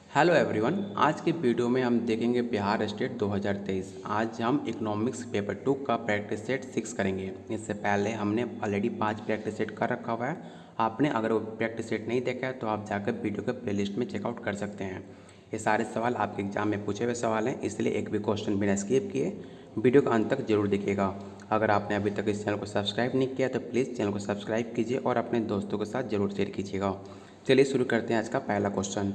Hello everyone. आज की video में हम देखेंगे बिहार स्टेट 2023। आज हम इकोनॉमिक्स पेपर 2 का प्रैक्टिस सेट 6 करेंगे। इससे पहले हमने ऑलरेडी 5 प्रैक्टिस सेट कर रखा हुआ है। आपने अगर वो प्रैक्टिस सेट नहीं देखा है तो आप जाकर वीडियो के प्लेलिस्ट में चेकआउट कर सकते हैं। ये सारे सवाल आपके एग्जाम में पूछे हुए सवाल हैं, इसलिए एक भी क्वेश्चन बिना स्किप किए वीडियो का अंत तक जरूर देखिएगा। अगर आपने अभी तक इस चैनल को सब्सक्राइब नहीं किया तो प्लीज़ चैनल को सब्सक्राइब कीजिए और अपने दोस्तों के साथ जरूर शेयर कीजिएगा। चलिए शुरू करते हैं आज का पहला क्वेश्चन।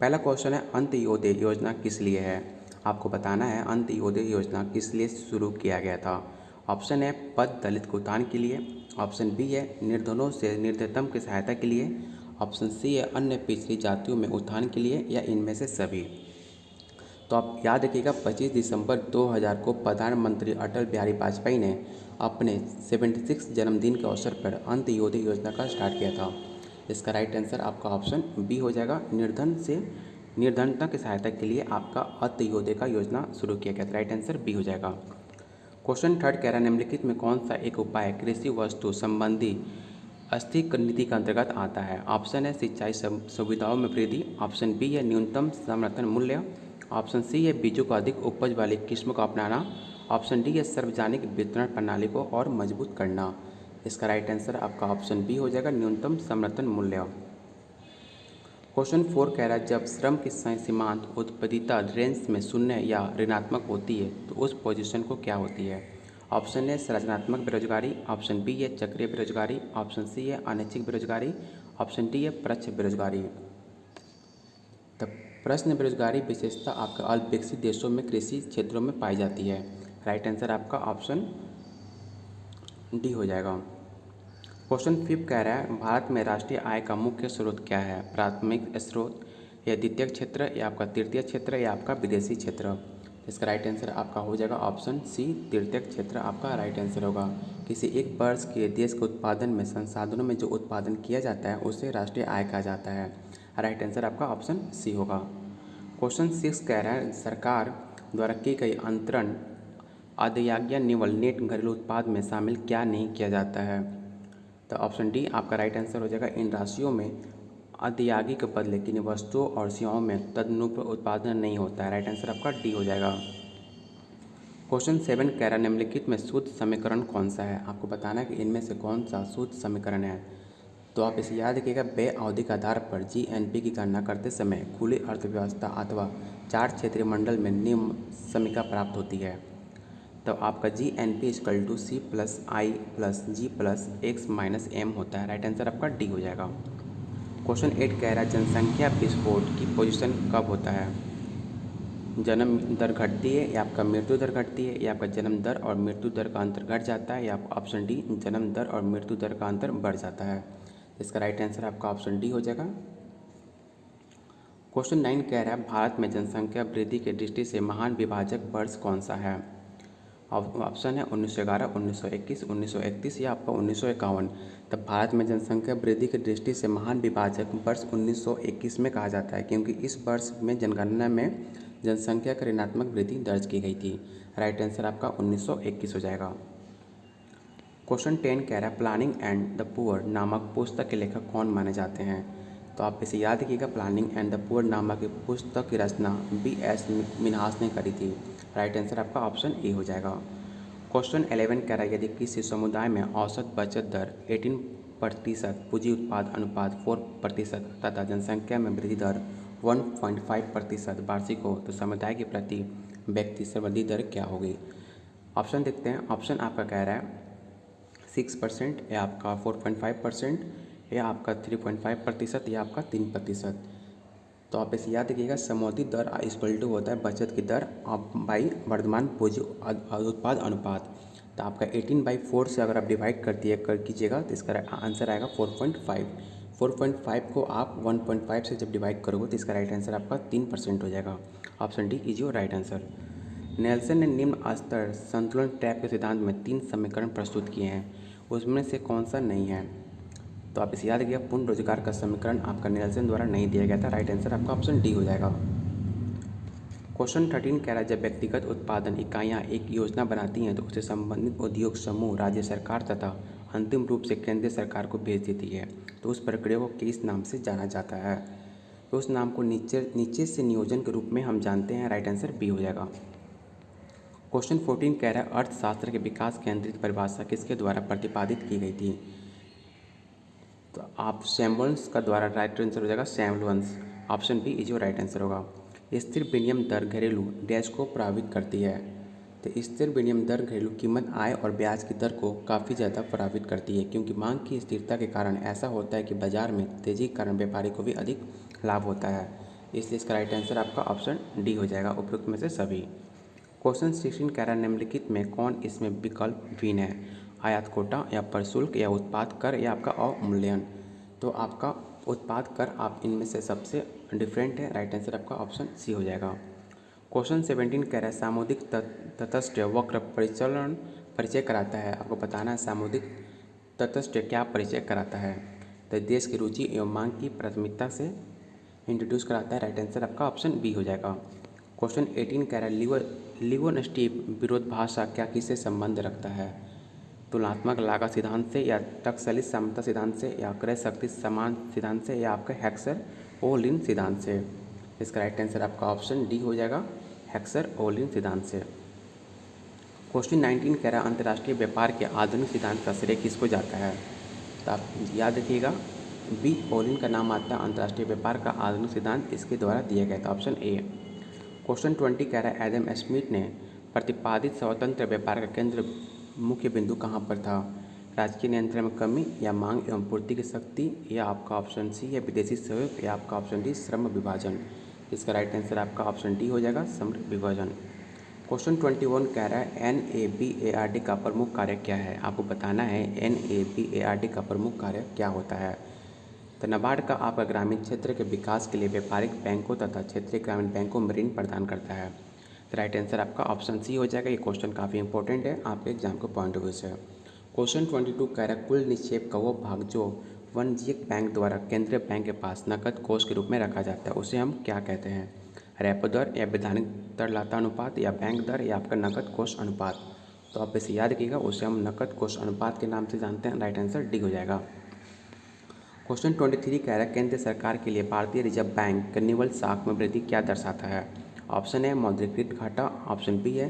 पहला क्वेश्चन है, अंत्योदय योजना किस लिए है? आपको बताना है अंत्योदय योजना किस लिए शुरू किया गया था। ऑप्शन है पद दलित के उत्थान के लिए, ऑप्शन बी है निर्धनों से निर्धनतम की सहायता के लिए, ऑप्शन सी है अन्य पिछड़ी जातियों में उत्थान के लिए, या इनमें से सभी। तो आप याद रखिएगा 25 दिसंबर 2000 को प्रधानमंत्री अटल बिहारी वाजपेयी ने अपने 76 जन्मदिन के अवसर पर अंत्योदय योजना का स्टार्ट किया था। इसका राइट आंसर आपका ऑप्शन बी हो जाएगा। निर्धनता की सहायता के लिए आपका अंत्योदय का योजना शुरू किया गया था। राइट आंसर बी हो जाएगा। क्वेश्चन थर्ड कह रहा है, निम्नलिखित में कौन सा एक उपाय कृषि वस्तु संबंधी आर्थिक नीति के अंतर्गत आता है? ऑप्शन है सिंचाई सुविधाओं में वृद्धि, ऑप्शन बी है न्यूनतम समर्थन मूल्य, ऑप्शन सी है बीजों को अधिक उपज वाली किस्म को अपनाना, ऑप्शन डी है सार्वजनिक वितरण प्रणाली को और मजबूत करना। इसका राइट आंसर आपका ऑप्शन बी हो जाएगा, न्यूनतम समर्थन मूल्य। क्वेश्चन फोर कह रहा है, जब श्रम की सीमांत उत्पादिता रेंज में शून्य या ऋणात्मक होती है तो उस पोजीशन को क्या होती है? ऑप्शन है संरचनात्मक बेरोजगारी, ऑप्शन बी है चक्रीय बेरोजगारी, ऑप्शन सी है अनैच्छिक बेरोजगारी, ऑप्शन डी है प्रत्यक्ष बेरोजगारी। तो प्रश्न बेरोजगारी विशेषता आपके अल्प विकसित देशों में कृषि क्षेत्रों में पाई जाती है। राइट आंसर आपका ऑप्शन डी हो जाएगा। क्वेश्चन फिफ्थ कह रहा है, भारत में राष्ट्रीय आय का मुख्य स्रोत क्या है? प्राथमिक स्रोत, या द्वितीयक क्षेत्र, या आपका तृतीय क्षेत्र, या आपका विदेशी क्षेत्र। इसका राइट आंसर आपका हो जाएगा ऑप्शन सी, तृतीयक क्षेत्र आपका राइट आंसर होगा। किसी एक वर्ष के देश के उत्पादन में संसाधनों में जो उत्पादन किया जाता है उसे राष्ट्रीय आय कहा जाता है। राइट आंसर आपका ऑप्शन सी होगा। क्वेश्चन सिक्स कह रहा है, सरकार द्वारा की गई अंतरण अधियाज्ञा निवल नेट घरेलू उत्पाद में शामिल क्या नहीं किया जाता है? तो ऑप्शन डी आपका राइट आंसर हो जाएगा। इन राशियों में अधियाज्ञा के बदले किन्हीं वस्तुओं और सेवाओं में तदनुरूप उत्पादन नहीं होता है। राइट आंसर आपका डी हो जाएगा। क्वेश्चन सेवन कह रहा है, निम्नलिखित में शुद्ध समीकरण कौन सा है? आपको बताना है कि इनमें से कौन सा शुद्ध समीकरण है। तो आप इसे याद रखिएगा, व्यय अवधि के आधार पर जीएनपी की गणना करते समय खुली अर्थव्यवस्था अथवा 4 क्षेत्रीय मंडल में निम्न समीकरण प्राप्त होती है। तो आपका G N P is equal to C plus I plus G plus X minus M होता है। राइट आंसर आपका डी हो जाएगा। क्वेश्चन 8 कह रहा है, जनसंख्या विस्फोट की पोजीशन कब होता है? जन्म दर घटती है, या आपका मृत्यु दर घटती है, या आपका जन्म दर और मृत्यु दर का अंतर घट जाता है, या ऑप्शन डी जन्म दर और मृत्यु दर का अंतर बढ़ जाता है। इसका राइट आंसर आपका ऑप्शन डी हो जाएगा। क्वेश्चन 9 कह रहा है, भारत में जनसंख्या वृद्धि की दृष्टि से महान विभाजक वर्ष कौन सा है? ऑप्शन है 1911, 1921, 1931, या आपका 1951। तब भारत में जनसंख्या वृद्धि की दृष्टि से महान विभाजक वर्ष 1921 में कहा जाता है, क्योंकि इस वर्ष में जनगणना में जनसंख्या की ऋणात्मक वृद्धि दर्ज की गई थी। राइट आंसर आपका 1921 हो जाएगा। क्वेश्चन 10 कह रहा है, प्लानिंग एंड द पुअर नामक पुस्तक के लेखक कौन माने जाते हैं? तो आप इसे याद रखिएगा, प्लानिंग एंड द पुअर नामक पुस्तक की रचना B.S. मिन्हास ने करी थी। राइट आंसर आपका ऑप्शन ए हो जाएगा। क्वेश्चन 11 कह रहा है, यदि किसी समुदाय में औसत बचत दर 18%, पूंजी उत्पाद अनुपात 4% तथा जनसंख्या में वृद्धि दर 1.5% वार्षिक हो तो समुदाय की प्रति व्यक्ति समृद्धि दर क्या होगी? ऑप्शन देखते हैं। ऑप्शन आपका कह रहा है 6%, या आपका 4.5%, या आपका 3.5%, या आपका 3%। तो आप इसे याद रखिएगा, समवर्ती दर इक्वल टू होता है बचत की दर बाई वर्तमान पूंजी उत्पाद अनुपात। तो आपका 18/4 से अगर आप डिवाइड कर कीजिएगा तो इसका आंसर आएगा 4.5। 4.5 को आप 1.5 से जब डिवाइड करोगे तो इसका राइट आंसर आपका 3% हो जाएगा। Option D is your right answer. Nelson ने निम्न स्तर संतुलन ट्रैप के सिद्धांत में 3 समीकरण प्रस्तुत किए हैं, उसमें से कौन सा नहीं है? तो आप इसे याद रखिएगा, पूर्ण रोजगार का समीकरण आपका नेल्सन द्वारा नहीं दिया गया था। राइट आंसर आपका ऑप्शन डी हो जाएगा। क्वेश्चन 13 कह रहा है, जब व्यक्तिगत उत्पादन इकाइयाँ एक योजना बनाती हैं तो उसे संबंधित उद्योग समूह राज्य सरकार तथा अंतिम रूप से केंद्रीय सरकार को भेज देती है, तो उस प्रक्रिया को किस नाम से जाना जाता है? तो उस नाम को नीचे नीचे से नियोजन के रूप में हम जानते हैं। राइट आंसर बी हो जाएगा। क्वेश्चन 14 कह रहा है अर्थशास्त्र के विकास केंद्रित परिभाषा किसके द्वारा प्रतिपादित की गई थी? तो आप सैमुअल्स का द्वारा राइट आंसर हो जाएगा सैमुअल्स। Option B is your right answer होगा। स्थिर विनिमय दर घरेलू डैश को प्रभावित करती है। तो स्थिर विनिमय दर घरेलू कीमत, आय और ब्याज की दर को काफ़ी ज़्यादा प्रभावित करती है, क्योंकि मांग की स्थिरता के कारण ऐसा होता है कि बाजार में तेजी के कारण व्यापारी को भी अधिक लाभ होता है। इसलिए इसका राइट आंसर आपका ऑप्शन डी हो जाएगा, उपयुक्त में से सभी। क्वेश्चन 16 कह रहा है निम्नलिखित में कौन इसमें विकल्प विहीन है? आयात कोटा या प्रशुल्क या उत्पाद कर या आपका अवमूल्यन? तो आपका उत्पाद कर आप इनमें से सबसे डिफरेंट है। राइट आंसर आपका ऑप्शन सी हो जाएगा। क्वेश्चन 17 कह रहा है सामुदायिक तटस्थ वक्र परिचालन परिचय कराता है। आपको बताना है सामुदायिक तटस्थ क्या परिचय कराता है? तो देश की रुचि एवं मांग की प्राथमिकता से इंट्रोड्यूस कराता है। राइट आंसर आपका ऑप्शन बी हो जाएगा। क्वेश्चन 18 कह रहा है लिवोनस्टीव विरोधाभास क्या किससे संबंध रखता है? तुलनात्मक लागत सिद्धांत से या टकसली समता सिद्धांत से या क्रय शक्ति समान सिद्धांत से या आपका हेक्सर ओलिन सिद्धांत से? इसका राइट आंसर आपका ऑप्शन डी हो जाएगा, हेक्सर ओलिन सिद्धांत से। क्वेश्चन 19 कह रहा है अंतर्राष्ट्रीय व्यापार के आधुनिक सिद्धांत का श्रेय किसको जाता है? तो आप याद रखिएगा बी ओलिन का नाम आता है अंतर्राष्ट्रीय व्यापार का आधुनिक सिद्धांत इसके द्वारा दिया गया था, ऑप्शन ए। क्वेश्चन 20 कह रहा है एडम स्मिथ ने प्रतिपादित स्वतंत्र व्यापार का केंद्र मुख्य बिंदु कहाँ पर था? राजकीय नियंत्रण में कमी या मांग एवं पूर्ति की शक्ति या आपका ऑप्शन सी या विदेशी सहयोग या आपका ऑप्शन डी श्रम विभाजन? इसका राइट आंसर आपका ऑप्शन डी हो जाएगा, श्रम विभाजन। क्वेश्चन 21 कह रहा है NABARD का प्रमुख कार्य क्या है? आपको बताना है NABARD का प्रमुख कार्य क्या होता है। तो नाबार्ड का आपका ग्रामीण क्षेत्र के विकास के लिए व्यापारिक बैंकों तथा क्षेत्रीय ग्रामीण बैंकों में ऋण प्रदान करता है। तो राइट आंसर आपका ऑप्शन सी हो जाएगा। ये क्वेश्चन काफ़ी इंपॉर्टेंट है आपके एग्जाम के पॉइंट ऑफ व्यू से। क्वेश्चन 22 कह रहा है कुल निक्षेप का वो भाग जो वाणिज्यिक बैंक द्वारा केंद्रीय बैंक के पास नकद कोष के रूप में रखा जाता है उसे हम क्या कहते हैं? रेपो दर या वैधानिक तरलता अनुपात या बैंक दर या आपका नकद कोष अनुपात? तो आप इसे याद रखिएगा, उसे हम नकद कोष अनुपात के नाम से जानते हैं। राइट आंसर डी हो जाएगा। क्वेश्चन 23 कह रहा है केंद्र सरकार के लिए भारतीय रिजर्व बैंक के निवल साख में वृद्धि क्या दर्शाता है? ऑप्शन ए मौद्रिकृत घाटा, ऑप्शन बी है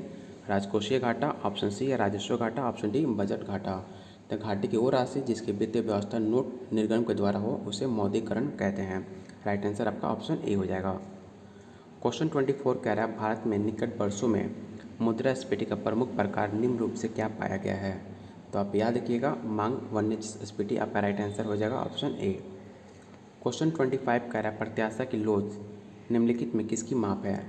राजकोषीय घाटा, ऑप्शन सी है राजस्व घाटा, ऑप्शन डी बजट घाटा। तो घाटे की वो राशि जिसकी वित्तीय व्यवस्था नोट निर्गम के द्वारा हो उसे मौद्रीकरण कहते हैं। राइट आंसर आपका ऑप्शन ए हो जाएगा। क्वेश्चन 24 कह रहा है भारत में निकट वर्षों में मुद्रास्फीति का प्रमुख प्रकार निम्न रूप से क्या पाया गया है? तो आप याद रखिएगा मांग वन्यस्फीति आपका राइट आंसर हो जाएगा, ऑप्शन ए। क्वेश्चन 25 कह रहा है प्रत्याशा की लोच निम्नलिखित में किसकी माप है?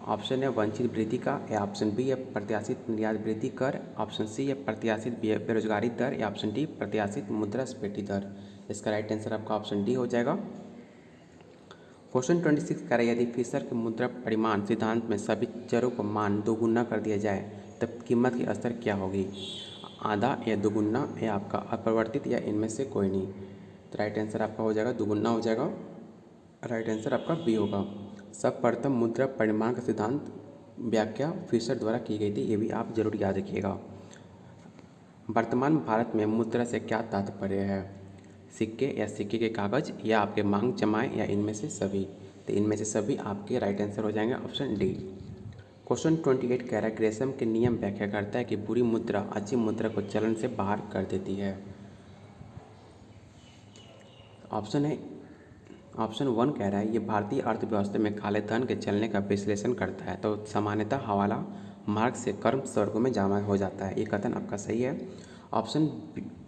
ऑप्शन है वंचित वृद्धि का या ऑप्शन बी है प्रत्याशित निर्यात वृद्धि कर, ऑप्शन सी है प्रत्याशित बेरोजगारी दर या ऑप्शन डी प्रत्याशित मुद्रास्फीति दर। इसका राइट आंसर आपका ऑप्शन डी हो जाएगा। क्वेश्चन 26 कह रहा है यदि फिशर के मुद्रा परिमाण सिद्धांत में सभी चरों को मान दोगुना कर दिया जाए तब कीमत की स्तर क्या होगी? आधा या दोगुना या आपका अपरिवर्तित या इनमें से कोई नहीं? तो राइट आंसर आपका हो जाएगा दोगुना हो जाएगा। राइट आंसर आपका बी होगा। सर्वप्रथम मुद्रा परिमाण का सिद्धांत व्याख्या फिशर द्वारा की गई थी, ये भी आप जरूर याद रखिएगा। वर्तमान भारत में मुद्रा से क्या तात्पर्य है? सिक्के या सिक्के के कागज़ या आपके मांग जमाएं या इनमें से सभी? तो इनमें से सभी आपके राइट आंसर हो जाएंगे, ऑप्शन डी। क्वेश्चन 28 कह रहा है ग्रेसम के नियम व्याख्या करता है कि बुरी मुद्रा अच्छी मुद्रा को चलन से बाहर कर देती है। ऑप्शन है ऑप्शन 1 कह रहा है ये भारतीय अर्थव्यवस्था में काले धन के चलने का विश्लेषण करता है, तो सामान्यतः हवाला मार्ग से कर्म स्वर्गों में जमा हो जाता है। ये कथन आपका सही है। ऑप्शन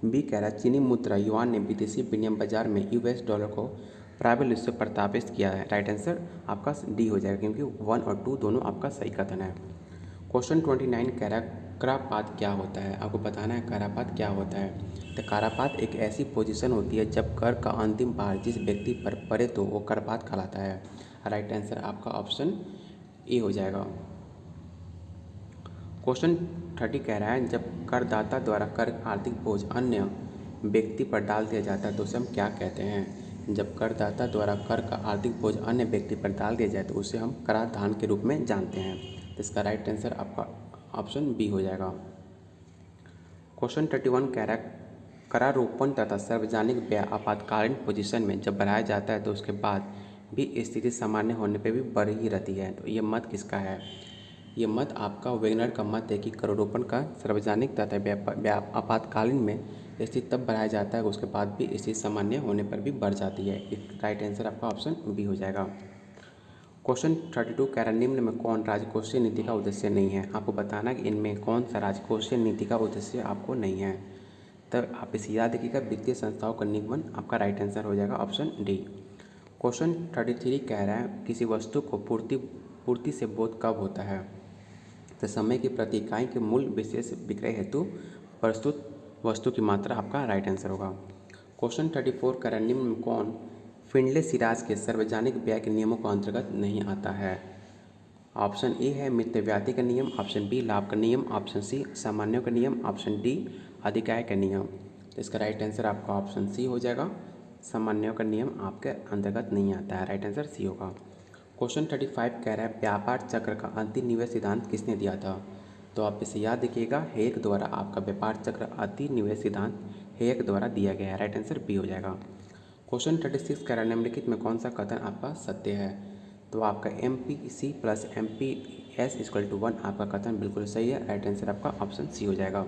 बी कह रहा है चीनी मुद्रा युआन ने विदेशी विनिमय बाजार में US डॉलर को प्रबल रूप से प्रतापित किया है। राइट आंसर आपका डी हो जाएगा, क्योंकि 1 और 2 दोनों आपका सही कथन है। क्वेश्चन 29 कह रहा है करापात क्या होता है? आपको बताना है करापात क्या होता है। तो करापात एक ऐसी पोजीशन होती है जब कर का अंतिम भार जिस व्यक्ति पर पड़े तो वो करापात कहलाता है। राइट आंसर आपका ऑप्शन ए हो जाएगा। क्वेश्चन 30 कह रहा है जब करदाता द्वारा कर आर्थिक बोझ अन्य व्यक्ति पर डाल दिया जाता है तो उसे हम क्या कहते हैं? जब करदाता द्वारा कर का आर्थिक बोझ अन्य व्यक्ति पर डाल दिया जाए तो उसे हम कराधान के रूप में जानते हैं। तो इसका राइट आंसर आपका ऑप्शन बी हो जाएगा। क्वेश्चन 31 कह रहा है करारोपण तथा सार्वजनिक व्यय आपातकालीन पोजीशन में जब बढ़ाया जाता है तो उसके बाद भी स्थिति सामान्य होने पे भी बढ़ ही रहती है। तो ये मत किसका है? ये मत आपका वेगनर का मत है कि करारोपण का सार्वजनिक तथा व्यय आपातकालीन में स्थिति तब बढ़ाया जाता है उसके बाद भी स्थिति सामान्य होने पर भी बढ़ जाती है। राइट आंसर आपका ऑप्शन बी हो जाएगा। क्वेश्चन 32 कह रहा निम्न में कौन राजकोषीय नीति का उद्देश्य नहीं है? आपको बताना कि इनमें कौन सा राजकोषीय नीति का उद्देश्य आपको नहीं है। तब आप इसे याद रखिएगा, वित्तीय संस्थाओं का निगमन आपका राइट आंसर हो जाएगा ऑप्शन डी। क्वेश्चन 33 कह रहा है किसी वस्तु को पूर्ति से बोध कब होता है? तो समय की प्रति इकाई के मूल्य विशेष विक्रय हेतु प्रस्तुत वस्तु की मात्रा आपका राइट आंसर होगा। क्वेश्चन 34 कह रहा है निम्न में कौन फिंडले सिराज के सार्वजनिक व्यय के नियमों के अंतर्गत नहीं आता है? ऑप्शन ए है मितव्ययिता का नियम, ऑप्शन बी लाभ का नियम, ऑप्शन सी सामान्यों का नियम, ऑप्शन डी अधिकाय का नियम। तो इसका राइट आंसर आपका ऑप्शन सी हो जाएगा, सामान्यों का नियम आपके अंतर्गत नहीं आता है। राइट आंसर सी होगा। क्वेश्चन 35 कह रहा है व्यापार चक्र का अंतिम निवेश सिद्धांत किसने दिया था? तो आप इसे याद रखिएगा, हेयक द्वारा आपका व्यापार चक्र अति निवेश सिद्धांत हेयक द्वारा दिया गया है। राइट आंसर बी हो जाएगा। क्वेश्चन 36 कह रहा है निम्नलिखित में कौन सा कथन आपका सत्य है? तो आपका MPC plus MPS equal to 1 आपका कथन बिल्कुल सही है। राइट आंसर आपका ऑप्शन सी हो जाएगा।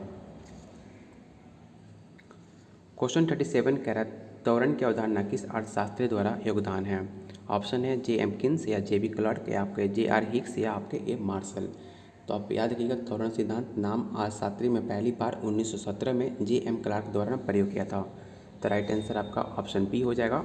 क्वेश्चन 37 कह रहा है त्वरण की अवधारणा किस अर्थशास्त्री द्वारा योगदान है? ऑप्शन है J. एम्किंस या J. बी. क्लार्क या आपके J. आर. हिक्स या आपके A. मार्शल। तो आप याद रखिएगा, त्वरण सिद्धांत नाम अर्थशास्त्री में पहली बार 1917 में J. एम. क्लार्क द्वारा प्रयोग किया था। तो राइट आंसर आपका ऑप्शन बी हो जाएगा।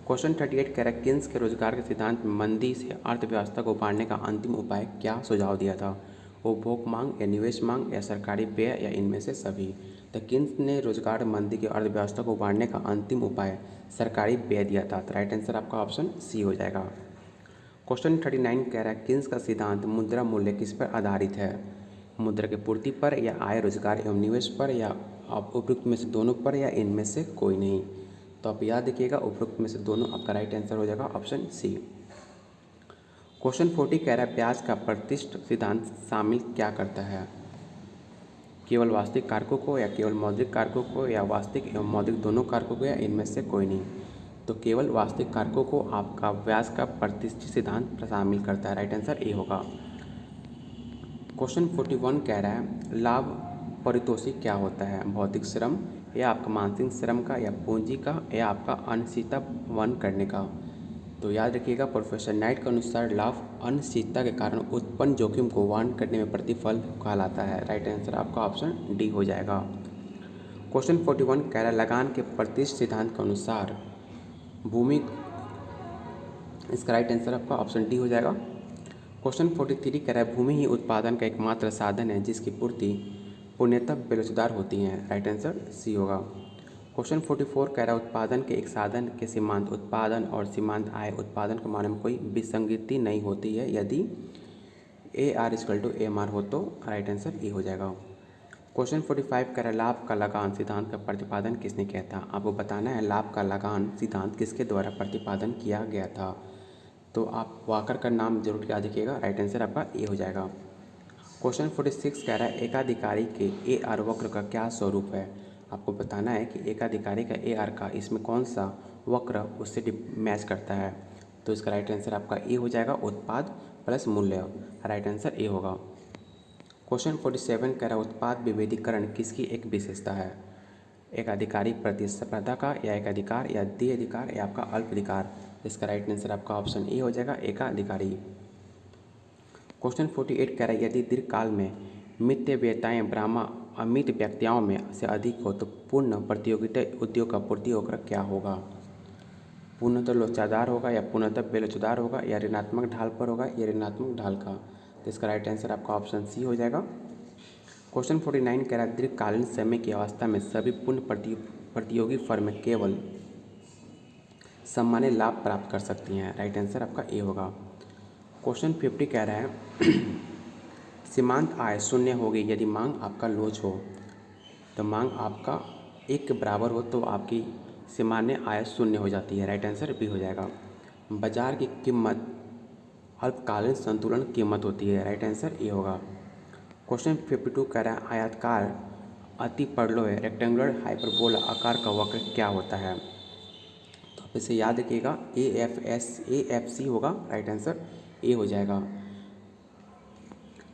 क्वेश्चन 38 कह रहा है किन्स के रोजगार के सिद्धांत में मंदी से अर्थव्यवस्था को उबारने का अंतिम उपाय क्या सुझाव दिया था? उपभोग मांग या निवेश मांग या सरकारी व्यय या इनमें से सभी। तो किन्स ने रोजगार मंदी की अर्थव्यवस्था को उबारने का अंतिम उपाय सरकारी व्यय दिया था। तो राइट आंसर आपका ऑप्शन सी हो जाएगा। क्वेश्चन 39 कह रहा है किन्स का सिद्धांत मुद्रा मूल्य किस पर आधारित है? मुद्रा की पूर्ति पर या आय रोजगार एवं निवेश पर या आप उपयुक्त में से दोनों पर या इनमें से कोई नहीं। तो आप याद रखिएगा, उपयुक्त में से दोनों आपका राइट आंसर हो जाएगा ऑप्शन सी। क्वेश्चन 40 कह रहा है ब्याज का प्रतिष्ठ सिद्धांत शामिल क्या करता है? केवल वास्तविक कारकों को या केवल मौद्रिक कारकों को या वास्तविक एवं मौद्रिक दोनों कारकों को या इनमें से कोई नहीं। तो केवल वास्तविक कारकों को आपका ब्याज का प्रतिष्ठित सिद्धांत शामिल करता है। राइट आंसर ए होगा। क्वेश्चन 41 कह रहा है लाभ पारितोषिक क्या होता है? भौतिक श्रम या आपका मानसिक श्रम का या पूंजी का या आपका अनिश्चितता वहन करने का। तो याद रखिएगा, प्रोफेसर नाइट के अनुसार लाभ अनिश्चितता के कारण उत्पन्न जोखिम को वहन करने में प्रतिफल कहलाता है। राइट आंसर आपका ऑप्शन डी हो जाएगा। क्वेश्चन 41 कह रहा है लगान के प्रतिष्ठित सिद्धांत के अनुसार भूमि, इसका राइट आंसर आपका ऑप्शन डी हो जाएगा। क्वेश्चन 43 कह रहा है भूमि ही उत्पादन का एकमात्र साधन है जिसकी पूर्ति पूर्णतः बेरोजगार होती हैं। राइट आंसर सी होगा। क्वेश्चन 44 कह रहा है उत्पादन के एक साधन के सीमांत उत्पादन और सीमांत आय उत्पादन के मामले में कोई विसंगति नहीं होती है यदि AR=AMR हो तो राइट आंसर ए हो जाएगा। क्वेश्चन 45 कह रहा है लाभ का लगान सिद्धांत का प्रतिपादन किसने किया था? आपको बताना है लाभ का लगान सिद्धांत किसके द्वारा प्रतिपादन किया गया था। तो आप वाकर का नाम जरूर याद रखिएगा। राइट आंसर आपका ए हो जाएगा। क्वेश्चन 46 कह रहा है एकाधिकारी के AR वक्र का क्या स्वरूप है? आपको बताना है कि एकाधिकारी का AR का इसमें कौन सा वक्र उससे मैच करता है। तो इसका राइट आंसर आपका ए हो जाएगा, उत्पाद प्लस मूल्य। राइट आंसर ए होगा। क्वेश्चन 47 कह रहा है उत्पाद विभेदीकरण किसकी एक विशेषता है? एकाधिकारी प्रतिस्पर्धा का या एकाधिकार या द्विअधिकार या आपका अल्प अधिकार। इसका राइट आंसर आपका ऑप्शन ए हो जाएगा, एकाधिकारी। क्वेश्चन 48 कह रहा है यदि दीर्घकाल में मित्य व्ययताएँ ब्राह्मण अमित व्यक्तियों में से अधिक हो तो पूर्ण प्रतियोगिता उद्योग का पूर्ति होकर क्या होगा? पूर्णतः लोचादार होगा या पूर्णतः बेलोचदार होगा या ऋणात्मक ढाल पर होगा या ऋणात्मक ढाल का। तो इसका राइट आंसर आपका ऑप्शन सी हो जाएगा। क्वेश्चन 49 कह रहा है दीर्घकालीन समय की अवस्था में सभी पूर्ण प्रतियोगी फर्में केवल सामान्य लाभ प्राप्त कर सकती हैं। राइट आंसर आपका ए होगा। क्वेश्चन 50 कह रहा है सीमांत आय शून्य होगी यदि मांग आपका लोच हो। तो मांग आपका एक के बराबर हो तो आपकी सामान्य आय शून्य हो जाती है। राइट आंसर बी हो जाएगा। बाजार की कीमत अल्पकालीन संतुलन कीमत होती है। राइट आंसर ए होगा। क्वेश्चन 52 कह रहा है आयताकार अति परलोय रेक्टेंगुलर हाइपरबोला आकार का वक्र क्या होता है? तो आप इसे याद रखिएगा, AFC होगा, राइट आंसर ए हो जाएगा।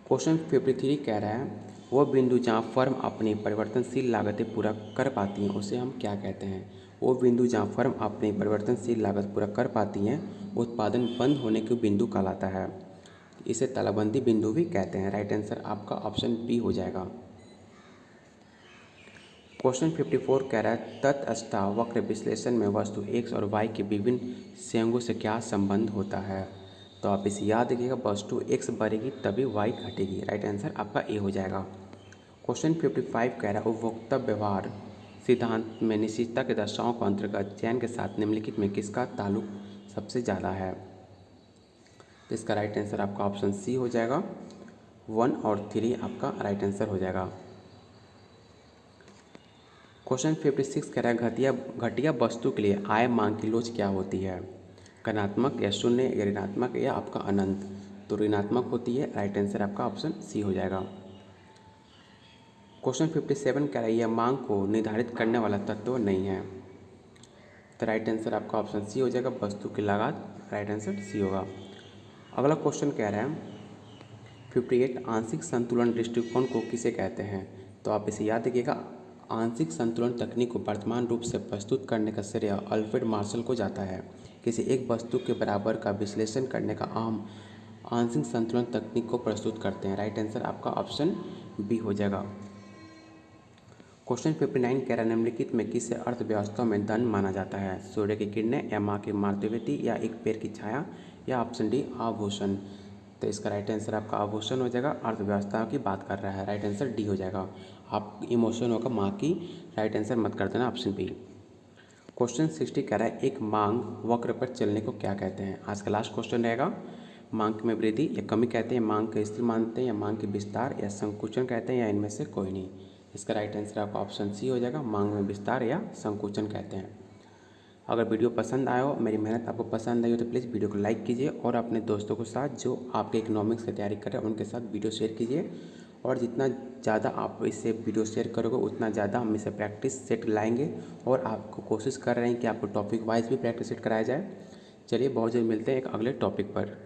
क्वेश्चन 53 कह रहा है वो बिंदु जहाँ फर्म अपनी परिवर्तनशील लागतें पूरा कर पाती हैं उसे हम क्या कहते हैं? वो बिंदु जहाँ फर्म अपनी परिवर्तनशील लागत पूरा कर पाती हैं उत्पादन बंद होने के बिंदु कहलाता है। इसे तालाबंदी बिंदु भी कहते हैं। राइट आंसर आपका ऑप्शन बी हो जाएगा। क्वेश्चन 54 कह रहा है तटस्थ वक्र विश्लेषण में वस्तु x और y के विभिन्न संयोगों से क्या संबंध होता है? तो आप इसे याद रखिएगा, वस्तु x बढ़ेगी तभी y घटेगी। राइट आंसर आपका ए हो जाएगा। क्वेश्चन 55 कह रहा है उपभोक्ता व्यवहार सिद्धांत में निश्चितता के दशाओं के अंतर्गत चयन के साथ निम्नलिखित में किसका ताल्लुक सबसे ज़्यादा है? तो इसका राइट आंसर आपका ऑप्शन सी हो जाएगा। 1 और 3 आपका राइट आंसर हो जाएगा। क्वेश्चन 56 कह रहा है घटिया वस्तु के लिए आय मांग की लोच क्या होती है? धनात्मक या शून्य या ऋणात्मक या आपका अनंत? तो ऋणात्मक होती है। राइट आंसर आपका ऑप्शन सी हो जाएगा। क्वेश्चन 57 कह रहा है यह मांग को निर्धारित करने वाला तत्व नहीं है। तो राइट आंसर आपका ऑप्शन सी हो जाएगा, वस्तु की लागत। राइट आंसर सी होगा। अगला क्वेश्चन कह रहा है 58 आंशिक संतुलन दृष्टिकोण को किसे कहते हैं? तो आप इसे याद रखिएगा, आंशिक संतुलन तकनीक को वर्तमान रूप से प्रस्तुत करने का श्रेय अल्फ्रेड मार्शल को जाता है। किसी एक वस्तु के बराबर का विश्लेषण करने का अहम आंशिक संतुलन तकनीक को प्रस्तुत करते हैं। राइट आंसर आपका ऑप्शन बी हो जाएगा। क्वेश्चन 59 कह रहा है निम्नलिखित में किसे अर्थव्यवस्था में धन माना जाता है? सूर्य की किरणें या माँ की मातृत्व या एक पेड़ की छाया या ऑप्शन डी आभूषण? तो इसका राइट आंसर आपका आभूषण हो जाएगा। अर्थव्यवस्था की बात कर रहा है। राइट आंसर डी हो जाएगा। आप इमोशन होगा माँ की। राइट आंसर मत कर देना, ऑप्शन बी। क्वेश्चन 60 कह रहा है एक मांग वक्र पर चलने को क्या कहते हैं? आज का लास्ट क्वेश्चन रहेगा। मांग में वृद्धि या कमी कहते हैं, मांग के स्थिर मानते हैं या मांग के विस्तार या संकुचन कहते हैं या इनमें से कोई नहीं? इसका राइट आंसर आपका ऑप्शन सी हो जाएगा, मांग में विस्तार या संकुचन कहते हैं। अगर वीडियो पसंद आया हो, मेरी मेहनत आपको पसंद आई हो तो प्लीज़ वीडियो को लाइक कीजिए और अपने दोस्तों के साथ जो आपके इकोनॉमिक्स की तैयारी कर रहे हैं उनके साथ वीडियो शेयर कीजिए। और जितना ज़्यादा आप इससे वीडियो शेयर करोगे उतना ज़्यादा हम इसे प्रैक्टिस सेट लाएंगे और आपको कोशिश कर रहे हैं कि आपको टॉपिक वाइज भी प्रैक्टिस सेट कराया जाए। चलिए बहुत जल्द मिलते हैं एक अगले टॉपिक पर।